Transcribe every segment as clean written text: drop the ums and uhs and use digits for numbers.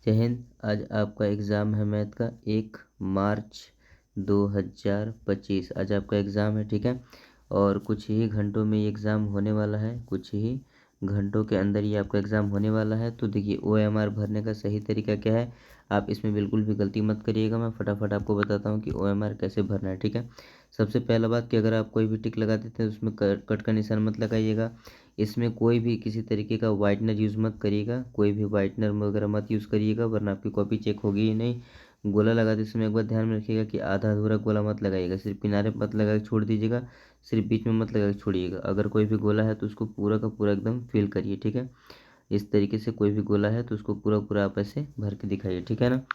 जय हिंद। आज आपका एग्ज़ाम है मैथ का 1 मार्च 2025। आज आपका एग्ज़ाम है, ठीक है। और कुछ ही घंटों में ये एग्ज़ाम होने वाला है, कुछ ही घंटों के अंदर ये आपका एग्ज़ाम होने वाला है। तो देखिए OMR भरने का सही तरीका क्या है, आप इसमें बिल्कुल भी गलती मत करिएगा। मैं फटाफट आपको बताता हूँ कि OMR कैसे भरना है, ठीक है। सबसे पहला बात कि अगर आप कोई भी टिक लगा देते हैं तो उसमें कट का निशान मत लगाइएगा। इसमें कोई भी किसी तरीके का वाइटनर यूज़ मत करिएगा, कोई भी वाइटनर वगैरह मत यूज़ करिएगा, वरना आपकी कॉपी चेक होगी ही नहीं। गोला लगाते समय एक बार ध्यान में रखिएगा कि आधा अधूरा गोला मत लगाइएगा, सिर्फ किनारे मत लगा के छोड़ दीजिएगा, सिर्फ बीच में मत लगा के छोड़िएगा। अगर कोई भी गोला है तो उसको पूरा का पूरा एकदम फिल करिए, ठीक है। इस तरीके से कोई भी गोला है तो उसको पूरा पूरा आप ऐसे भर के दिखाइए, ठीक है ना।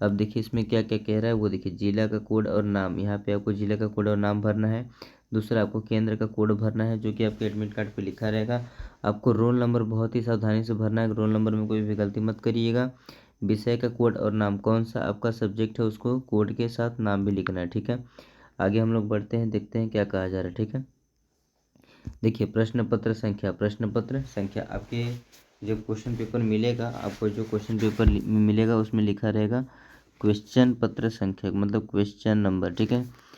अब देखिए इसमें क्या क्या कह रहा है वो देखिए, जिला का कोड और नाम। यहाँ पे आपको जिला का कोड और नाम भरना है। दूसरा आपको केंद्र का कोड भरना है जो कि आपके एडमिट कार्ड पे लिखा रहेगा। आपको रोल नंबर बहुत ही सावधानी से भरना है, रोल नंबर में कोई भी गलती मत करिएगा। विषय का कोड और नाम, कौन सा आपका सब्जेक्ट है उसको कोड के साथ नाम भी लिखना है, ठीक है। आगे हम लोग बढ़ते हैं, देखते हैं क्या कहा जा रहा है, ठीक है। देखिए प्रश्न पत्र संख्या आपके जो क्वेश्चन पेपर मिलेगा, आपको जो क्वेश्चन पेपर मिलेगा उसमें लिखा रहेगा क्वेश्चन पत्र संख्या, मतलब क्वेश्चन नंबर, ठीक है।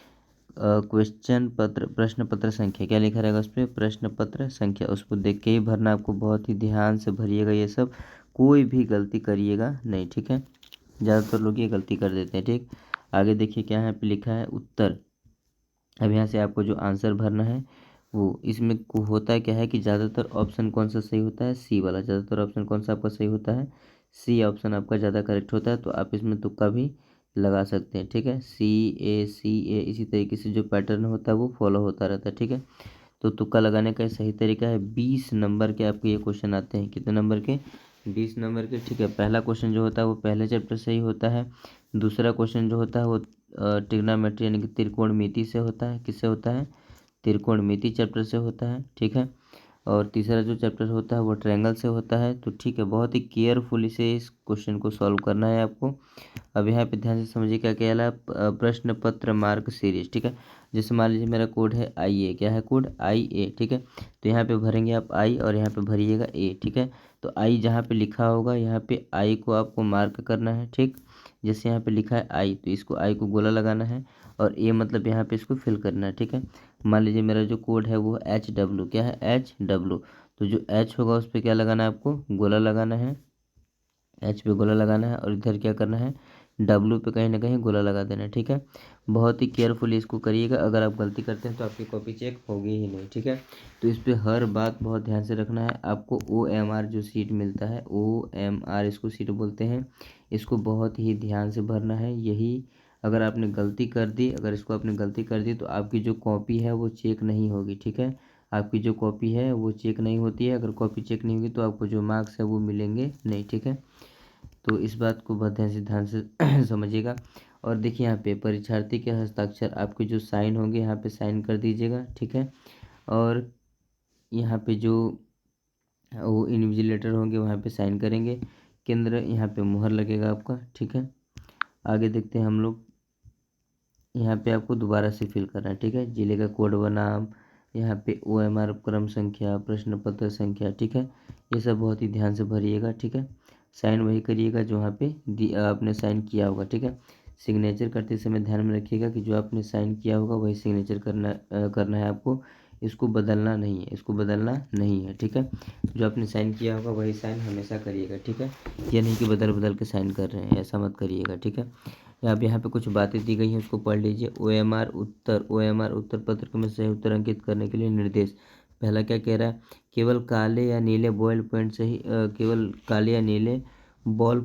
क्वेश्चन पत्र प्रश्न पत्र संख्या क्या लिखा रहेगा उस पर, प्रश्न पत्र संख्या, उसको देख के ही भरना। आपको बहुत ही ध्यान से भरिएगा, ये सब कोई भी गलती करिएगा नहीं, ठीक है। ज़्यादातर लोग ये गलती कर देते हैं, ठीक। आगे देखिए क्या यहाँ पे लिखा है, उत्तर। अब यहाँ से आपको जो आंसर भरना है वो, इसमें होता है क्या है कि ज़्यादातर ऑप्शन कौन सा सही होता है, सी वाला। ज़्यादातर ऑप्शन कौन सा आपका सही होता है, सी ऑप्शन आपका ज़्यादा करेक्ट होता है। तो आप इसमें तुक्का भी लगा सकते हैं, ठीक है। सी ए इसी तरीके से जो पैटर्न होता है वो फॉलो होता रहता है, ठीक है। तो तुक्का लगाने का सही तरीका है। 20 नंबर के आपके ये क्वेश्चन आते हैं, कितने नंबर के, 20 नंबर के, ठीक है। पहला क्वेश्चन जो होता है वो पहले चैप्टर से ही होता है। दूसरा क्वेश्चन जो होता है वो ट्रिग्नोमेट्री यानी कि त्रिकोणमिति से होता है। किससे होता है, त्रिकोणमिति चैप्टर से होता है, ठीक है। और तीसरा जो चैप्टर होता है वो ट्रायंगल से होता है। तो ठीक है, बहुत ही केयरफुली से इस क्वेश्चन को सॉल्व करना है आपको। अब यहाँ पे ध्यान से समझिए क्या कहला है, प्रश्न पत्र मार्क सीरीज, ठीक है। जैसे मान लीजिए मेरा कोड है IA, क्या है कोड IA, ठीक है। तो यहाँ पे भरेंगे आप I और यहाँ पे भरिएगा A, ठीक है। तो I जहाँ पे लिखा होगा यहाँ पे I को आपको मार्क करना है, ठीक। जैसे यहाँ पे लिखा है I तो इसको I को गोला लगाना है, और A मतलब यहाँ पे इसको फिल करना है, ठीक है। मान लीजिए मेरा जो कोड है वो HW, क्या है HW। तो जो H होगा उस पर क्या लगाना है, आपको गोला लगाना है, H पे गोला लगाना है, और इधर क्या करना है, W पे कहीं ना कहीं गोला लगा देना है, ठीक है। बहुत ही केयरफुली इसको करिएगा, अगर आप गलती करते हैं तो आपकी कॉपी चेक होगी ही नहीं, ठीक है। तो इस पे हर बात बहुत ध्यान से रखना है। आपको OMR जो सीट मिलता है, OMR इसको सीट बोलते हैं, इसको बहुत ही ध्यान से भरना है। यही अगर आपने गलती कर दी, अगर इसको आपने गलती कर दी तो आपकी जो कॉपी है वो चेक नहीं होगी, ठीक है। आपकी जो कॉपी है वो चेक नहीं होती है, अगर कॉपी चेक नहीं होगी तो आपको जो मार्क्स है वो मिलेंगे नहीं, ठीक है। तो इस बात को बहुत ध्यान से समझिएगा। और देखिए यहाँ पे परीक्षार्थी के हस्ताक्षर, आपके जो साइन होंगे यहाँ पे साइन कर दीजिएगा, ठीक है। और यहाँ पे जो वो इन्विजिलेटर होंगे वहाँ पे साइन करेंगे। केंद्र यहाँ पे मुहर लगेगा आपका, ठीक है। आगे देखते हैं हम लोग, यहाँ पे आपको दोबारा से फिल करना है, ठीक है। जिले का कोड बनाम, यहाँ पे OMR क्रम संख्या, प्रश्न पत्र संख्या, ठीक है। ये सब बहुत ही ध्यान से भरिएगा, ठीक है। साइन वही करिएगा जो वहाँ पे आपने साइन किया होगा, ठीक है। सिग्नेचर करते समय ध्यान में रखिएगा कि जो आपने साइन किया होगा वही सिग्नेचर करना है आपको, इसको बदलना नहीं है, इसको बदलना नहीं है, ठीक है। जो आपने साइन किया होगा वही साइन हमेशा करिएगा, ठीक है। ये नहीं कि बदल बदल के साइन कर रहे हैं, ऐसा मत करिएगा, ठीक है। अब यहाँ पे कुछ बातें दी गई हैं उसको पढ़ लीजिए। OMR उत्तर पत्र में सही उत्तर अंकित करने के लिए निर्देश। पहला क्या कह रहा है, केवल काले या नीले बॉल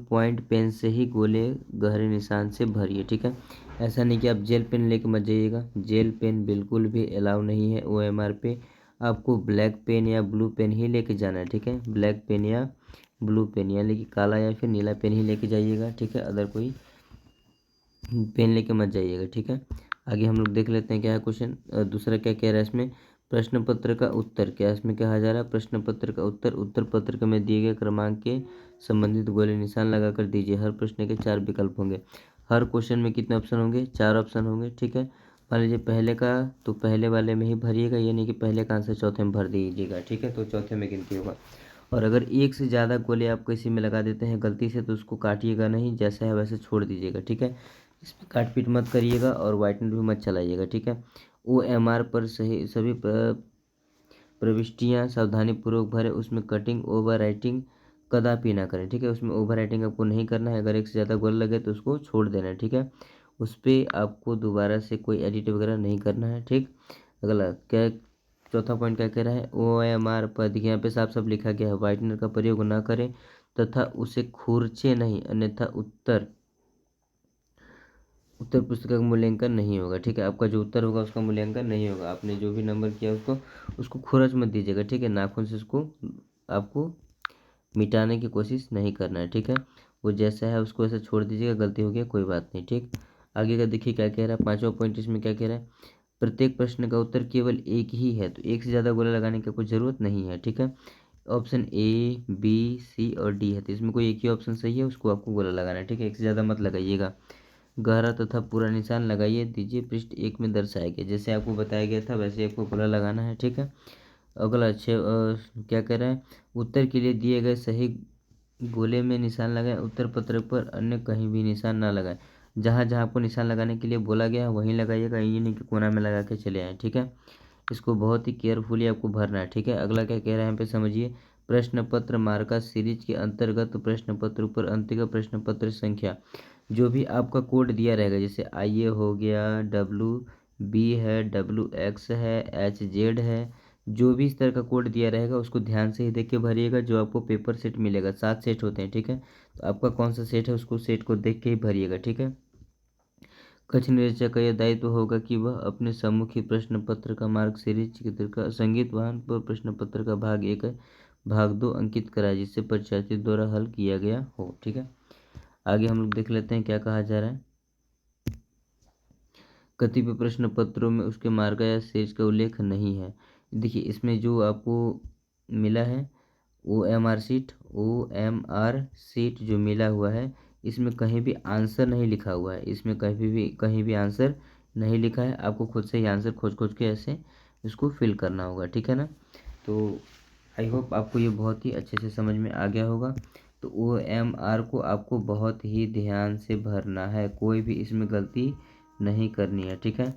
पॉइंट पेन से ही गोले गहरे निशान से भरिए, ठीक है। ऐसा नहीं कि आप जेल पेन लेके मत जाइएगा, जेल पेन बिल्कुल भी अलाउ नहीं है OMR पे। आपको ब्लैक पेन या ब्लू पेन ही लेके जाना है, ठीक है। ब्लैक पेन या ब्लू पेन यानी कि काला या फिर नीला पेन ही लेके जाइएगा, ठीक है। अदर कोई पेन लेके मत जाइएगा, ठीक है। आगे हम लोग देख लेते हैं क्या है क्वेश्चन। दूसरा क्या कह रहा है इसमें, प्रश्न पत्र का उत्तर, क्या इसमें कहा जा रहा है, प्रश्न पत्र का उत्तर उत्तर पत्र में दिए गए क्रमांक के संबंधित गोले निशान लगाकर दीजिए। हर प्रश्न के 4 विकल्प होंगे। हर क्वेश्चन में कितने ऑप्शन होंगे, 4 ऑप्शन होंगे, ठीक है। मान लीजिए पहले का, तो पहले वाले में ही भरिएगा, ये नहीं कि पहले का आंसर चौथे में भर दीजिएगा, ठीक है। तो चौथे में गिनती होगा। और अगर एक से ज़्यादा गोले आप किसी में लगा देते हैं गलती से तो उसको काटिएगा नहीं, जैसा है वैसे छोड़ दीजिएगा, ठीक है। इसमें काट पीट मत करिएगा और वाइटनर भी मत चलाइएगा, ठीक है। OMR पर सही सभी प्रविष्टियाँ सावधानीपूर्वक भरें, उसमें कटिंग ओवर राइटिंग कदापि ना करें, ठीक है। उसमें ओवर राइटिंग आपको नहीं करना है, अगर एक से ज़्यादा गोल लगे तो उसको छोड़ देना है, ठीक है। उस पर आपको दोबारा से कोई एडिट वगैरह नहीं करना है, ठीक। अगला क्या, चौथा पॉइंट क्या कह रहा है, OMR पर देखिए यहाँ पे साफ साफ लिखा गया है, वाइटनर का प्रयोग ना करें तथा उसे खुरचे नहीं, अन्यथा उत्तर पुस्तिका का मूल्यांकन नहीं होगा, ठीक है। आपका जो उत्तर होगा उसका मूल्यांकन नहीं होगा, आपने जो भी नंबर किया उसको खुरच मत दीजिएगा, ठीक है। नाखून से उसको आपको मिटाने की कोशिश नहीं करना है, ठीक है। वो जैसा है उसको ऐसा छोड़ दीजिएगा, गलती हो गया कोई बात नहीं, ठीक। आगे का देखिए क्या कह रहा है, पांचवा पॉइंट इसमें क्या कह रहा है, प्रत्येक प्रश्न का उत्तर केवल एक ही है, तो एक से ज़्यादा गोला लगाने की कोई ज़रूरत नहीं है, ठीक है। ऑप्शन A, B, C और D है, तो इसमें कोई एक ही ऑप्शन सही है, उसको आपको गोला लगाना है, ठीक है। एक से ज़्यादा मत लगाइएगा। गहरा तथा पूरा निशान लगाइए दीजिए पृष्ठ 1 में दर्शाया गया, जैसे आपको बताया गया था वैसे आपको गोला लगाना है, ठीक है। अगला क्या कह रहा है, उत्तर के लिए दिए गए सही गोले में निशान लगाएं, उत्तर पत्रक पर अन्य कहीं भी निशान ना लगाएं। जहाँ जहाँ आपको निशान लगाने के लिए बोला गया है वहीं लगाइएगा, ये नहीं कि कोना में लगा के चले आएँ, ठीक है। इसको बहुत ही केयरफुली आपको भरना है, ठीक है। अगला क्या कह रहा है यहाँ पे समझिए, प्रश्न पत्र मार्का सीरीज के अंतर्गत प्रश्न पत्र ऊपर अंतिम प्रश्न पत्र संख्या जो भी आपका कोड दिया रहेगा, जैसे IA हो गया, WB है, WX है, HZ है, जो भी इस तरह का कोड दिया रहेगा उसको ध्यान से ही देख के भरिएगा। जो आपको पेपर सेट मिलेगा, 7 सेट होते हैं, ठीक है। तो आपका कौन सा सेट है उसको सेट को देख के ही भरिएगा, ठीक है। कक्ष निरीक्षक का यह दायित्व होगा कि वह अपने सम्मुखी प्रश्न पत्र का मार्ग सीरीज चित्र का संगीत वाहन पर प्रश्न पत्र का भाग 1 भाग 2 अंकित कराए, जिससे परीक्षार्थी द्वारा हल किया गया हो, ठीक है। आगे हम लोग देख लेते हैं क्या कहा जा रहा है। कतिपय प्रश्न पत्रों में उसके मार्का या शेष का उल्लेख नहीं है। देखिए इसमें जो आपको मिला है OMR सीट जो मिला हुआ है, इसमें कहीं भी आंसर नहीं लिखा हुआ है, इसमें कहीं भी आंसर नहीं लिखा है। आपको खुद से ही आंसर खोज खोज के ऐसे इसको फिल करना होगा, ठीक है ना। तो आई होप आपको ये बहुत ही अच्छे से समझ में आ गया होगा। तो OMR को आपको बहुत ही ध्यान से भरना है, कोई भी इसमें गलती नहीं करनी है, ठीक है।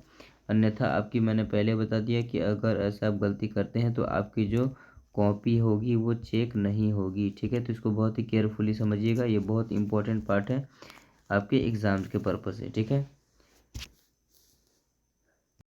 अन्यथा आपकी मैंने पहले बता दिया कि अगर ऐसा आप गलती करते हैं तो आपकी जो कॉपी होगी वो चेक नहीं होगी, ठीक है। तो इसको बहुत ही केयरफुली समझिएगा, ये बहुत इंपॉर्टेंट पार्ट है आपके एग्ज़ाम्स के पर्पज़ से, ठीक है।